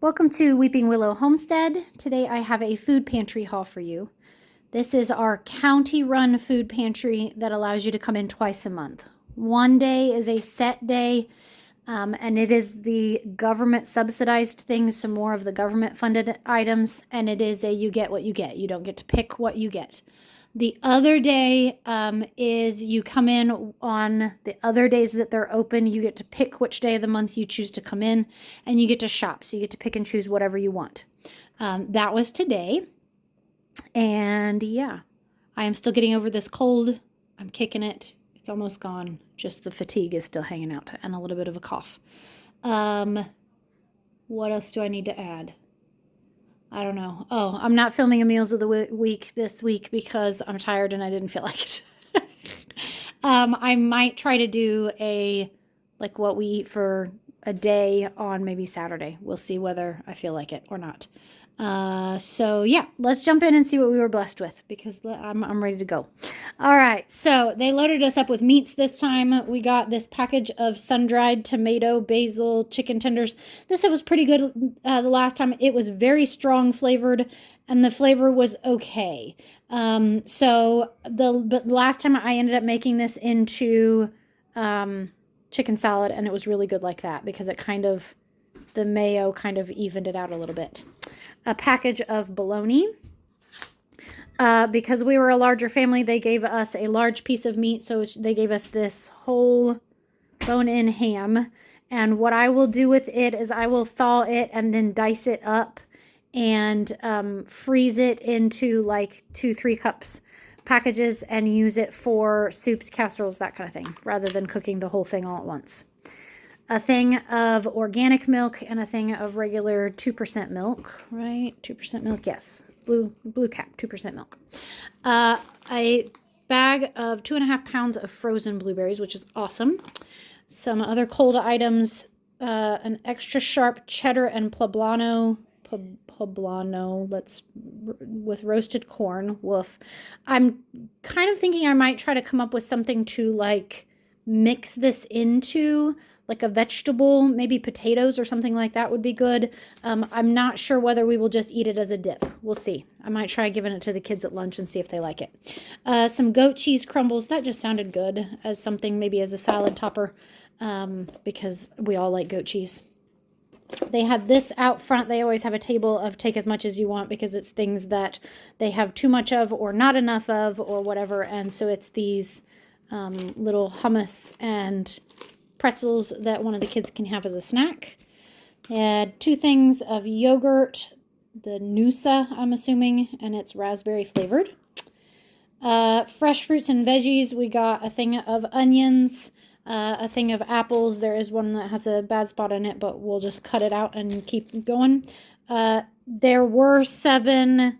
Welcome to Weeping Willow Homestead. Today I have a food pantry haul for you. This is our county-run food pantry that allows you to come in twice a month. One day is a set day, and it is the government subsidized things, some more of the government funded items, and it is a you get what you get. You don't get to pick what you get. The other day is you come in on the other days that they're open. You get to pick which day of the month you choose to come in, and you get to shop. So you get to pick and choose whatever you want. That was today. And yeah, I am still getting over this cold. I'm kicking it. It's almost gone. Just the fatigue is still hanging out and a little bit of a cough. What else do I need to add? I don't know. Oh, I'm not filming a meals of the week this week because I'm tired and I didn't feel like it. I might try to do like what we eat for a day on maybe Saturday. We'll see whether I feel like it or not. So yeah, let's jump in and see what we were blessed with because I'm ready to go. All right. So they loaded us up with meats this time. We got this package of sun-dried tomato, basil, chicken tenders. This was pretty good. The last time it was very strong flavored and the flavor was okay. But last time I ended up making this into, chicken salad and it was really good like that because the mayo kind of evened it out a little bit. A package of bologna. Because we were a larger family, they gave us a large piece of meat. So they gave us this whole bone-in ham. And what I will do with it is I will thaw it and then dice it up and freeze it into like 2-3 cups packages and use it for soups, casseroles, that kind of thing, rather than cooking the whole thing all at once. A thing of organic milk and a thing of regular 2% milk, right? 2% milk, yes. Blue cap, 2% milk. A bag of 2.5 pounds of frozen blueberries, which is awesome. Some other cold items, an extra sharp cheddar and poblano, with roasted corn. Woof. I'm kind of thinking I might try to come up with something to like mix this into, like a vegetable, maybe potatoes or something like that would be good. I'm not sure whether we will just eat it as a dip. We'll see. I might try giving it to the kids at lunch and see if they like it. Some goat cheese crumbles. That just sounded good as something, maybe as a salad topper, because we all like goat cheese. They had this out front. They always have a table of take as much as you want because it's things that they have too much of or not enough of or whatever. And so it's these little hummus and pretzels that one of the kids can have as a snack. They had 2 things of yogurt, the Noosa, I'm assuming, and it's raspberry flavored. Fresh fruits and veggies, we got a thing of onions, a thing of apples. There is one that has a bad spot in it, but we'll just cut it out and keep going. There were 7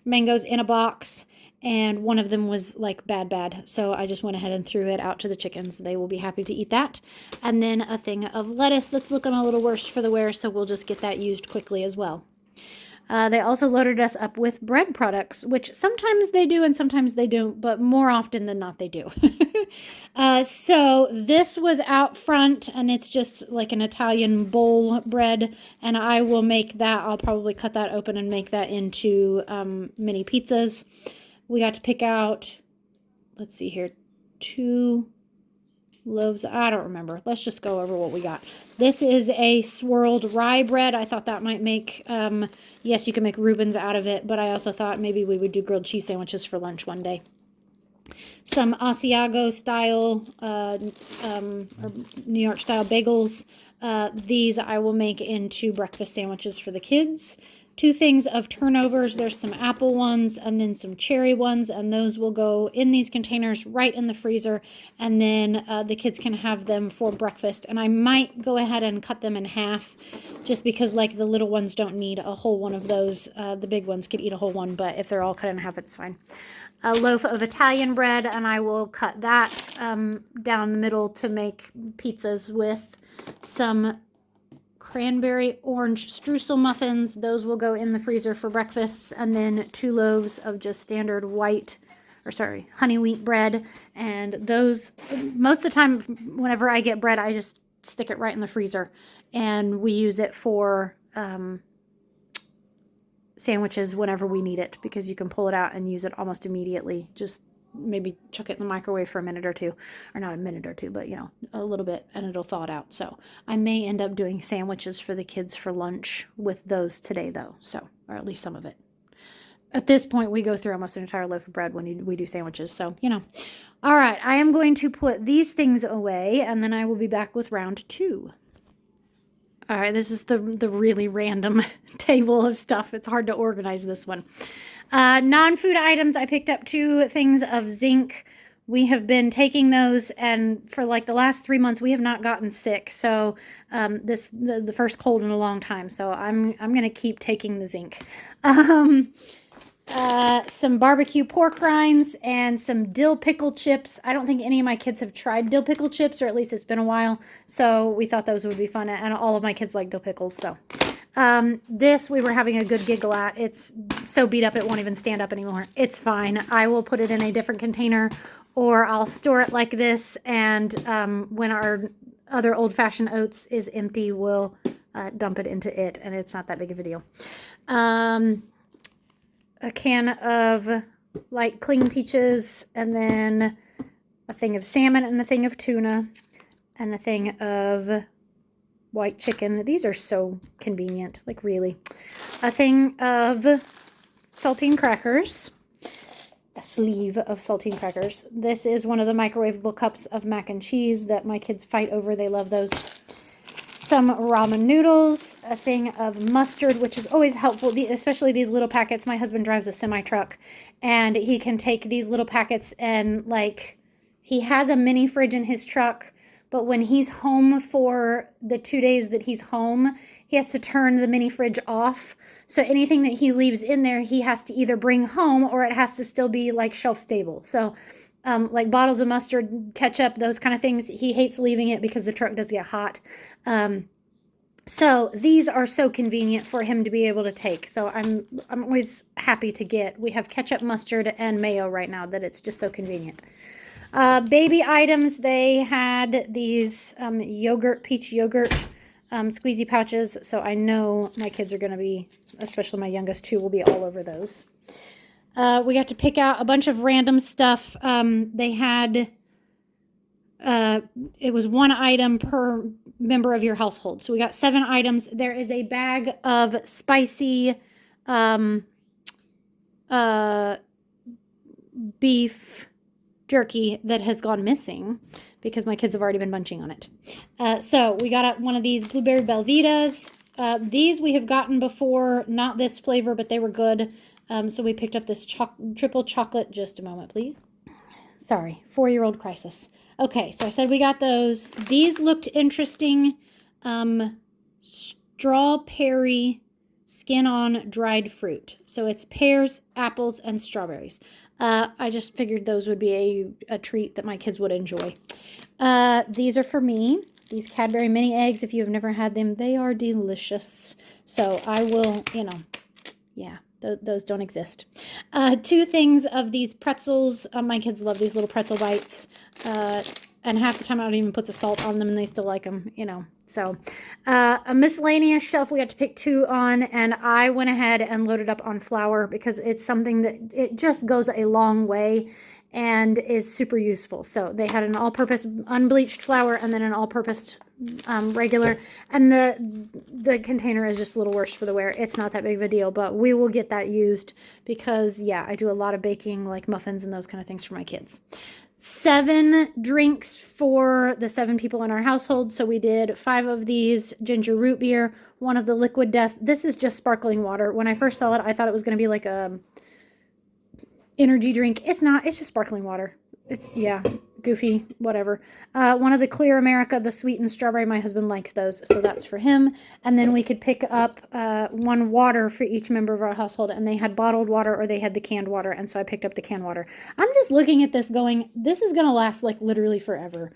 mangoes in a box, and one of them was like bad. So I just went ahead and threw it out to the chickens. They will be happy to eat that. And then a thing of lettuce that's looking a little worse for the wear, so we'll just get that used quickly as well. They also loaded us up with bread products, which sometimes they do and sometimes they don't, but more often than not they do. So this was out front, and it's just like an Italian bowl bread, and I will make that. I'll probably cut that open and make that into mini pizzas. We got to pick out, let's see here, 2 loaves. I don't remember. Let's just go over what we got. This is a swirled rye bread. I thought that might make, yes, you can make Reubens out of it, but I also thought maybe we would do grilled cheese sandwiches for lunch one day. Some Asiago style, or New York style bagels. These I will make into breakfast sandwiches for the kids. 2 things of turnovers. There's some apple ones and then some cherry ones, and those will go in these containers right in the freezer, and then the kids can have them for breakfast. And I might go ahead and cut them in half just because like the little ones don't need a whole one of those. The big ones could eat a whole one, but if they're all cut in half, it's fine. A loaf of Italian bread, and I will cut that down the middle to make pizzas with. Some cranberry orange streusel muffins. Those will go in the freezer for breakfast. And then 2 loaves of just standard honey wheat bread. And those, most of the time, whenever I get bread, I just stick it right in the freezer, and we use it for sandwiches whenever we need it, because you can pull it out and use it almost immediately. Just maybe chuck it in the microwave for a minute or two, or not a minute or two, but a little bit, and it'll thaw it out. So I may end up doing sandwiches for the kids for lunch with those today, though. So, or at least some of it. At this point, we go through almost an entire loaf of bread when we do sandwiches. So, All right, I am going to put these things away, and then I will be back with round 2. All right, this is the really random table of stuff. It's hard to organize this one. Non-food items, I picked up 2 things of zinc. We have been taking those, and for like the last 3 months, we have not gotten sick. So the first cold in a long time. So I'm gonna keep taking the zinc. Some barbecue pork rinds and some dill pickle chips. I don't think any of my kids have tried dill pickle chips, or at least it's been a while. So we thought those would be fun, and all of my kids like dill pickles. So this we were having a good giggle at. It's so beat up it won't even stand up anymore. It's fine. I will put it in a different container, or I'll store it like this, and when our other old-fashioned oats is empty, we'll dump it into it, and it's not that big of a deal. A can of light clean peaches, and then a thing of salmon, and a thing of tuna, and a thing of white chicken. These are so convenient, like really. A thing of saltine crackers, a sleeve of saltine crackers. This is one of the microwavable cups of mac and cheese that my kids fight over. They love those. Some ramen noodles, a thing of mustard, which is always helpful, especially these little packets. My husband drives a semi-truck, and he can take these little packets, and he has a mini fridge in his truck, but when he's home for the 2 days that he's home, he has to turn the mini fridge off. So anything that he leaves in there, he has to either bring home, or it has to still be shelf stable. So like bottles of mustard, ketchup, those kind of things, he hates leaving it because the truck does get hot. So these are so convenient for him to be able to take. So I'm always happy to get. We have ketchup, mustard, and mayo right now that it's just so convenient. Baby items, they had these peach yogurt squeezy pouches. So I know my kids are going to be, especially my youngest 2, will be all over those. We got to pick out a bunch of random stuff. They had, it was 1 item per member of your household. So we got 7 items. There is a bag of spicy beef jerky that has gone missing because my kids have already been munching on it. So we got one of these blueberry Belvitas. These we have gotten before, not this flavor, but they were good. So we picked up this triple chocolate. Just a moment, please. Sorry, 4-year-old crisis. Okay, so I said we got those. These looked interesting. Strawberry skin-on dried fruit. So it's pears, apples, and strawberries. I just figured those would be a treat that my kids would enjoy. These are for me. These Cadbury mini eggs, if you have never had them, they are delicious. So I will, yeah. Those don't exist. 2 things of these pretzels. My kids love these little pretzel bites. And half the time I don't even put the salt on them, and they still like them, So a miscellaneous shelf we got to pick 2 on, and I went ahead and loaded up on flour because it's something that it just goes a long way and is super useful. So they had an all-purpose unbleached flour, and then an all-purpose regular, and the container is just a little worse for the wear. It's not that big of a deal, but we will get that used because I do a lot of baking, like muffins and those kind of things for my kids. 7 drinks for the 7 people in our household. So we did 5 of these ginger root beer, 1 of the liquid death. This is just sparkling water. When I first saw it, I thought it was going to be like a energy drink. It's not. It's just sparkling water. It's, goofy, whatever. 1 of the Clear America, the sweetened strawberry. My husband likes those, so that's for him. And then we could pick up 1 water for each member of our household, and they had bottled water or they had the canned water, and so I picked up the canned water. I'm just looking at this going, this is going to last literally forever.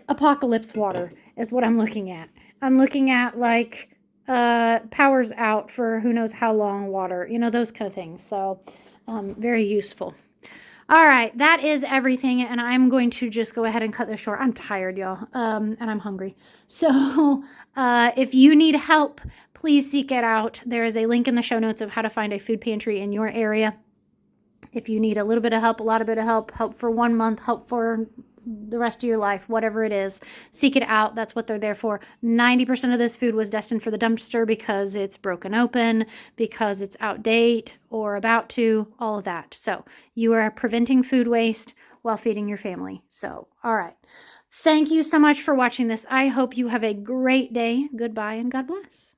Apocalypse water is what I'm looking at. I'm looking at powers out for who knows how long water, those kind of things. So very useful. All right, that is everything, and I'm going to just go ahead and cut this short. I'm tired, y'all, and I'm hungry. So if you need help, please seek it out. There is a link in the show notes of how to find a food pantry in your area. If you need a little bit of help, a lot of bit of help, help for 1 month, help for the rest of your life, whatever it is, seek it out. That's what they're there for. 90% of this food was destined for the dumpster because it's broken open, because it's outdated or about to, all of that. So you are preventing food waste while feeding your family. So, all right. Thank you so much for watching this. I hope you have a great day. Goodbye and God bless.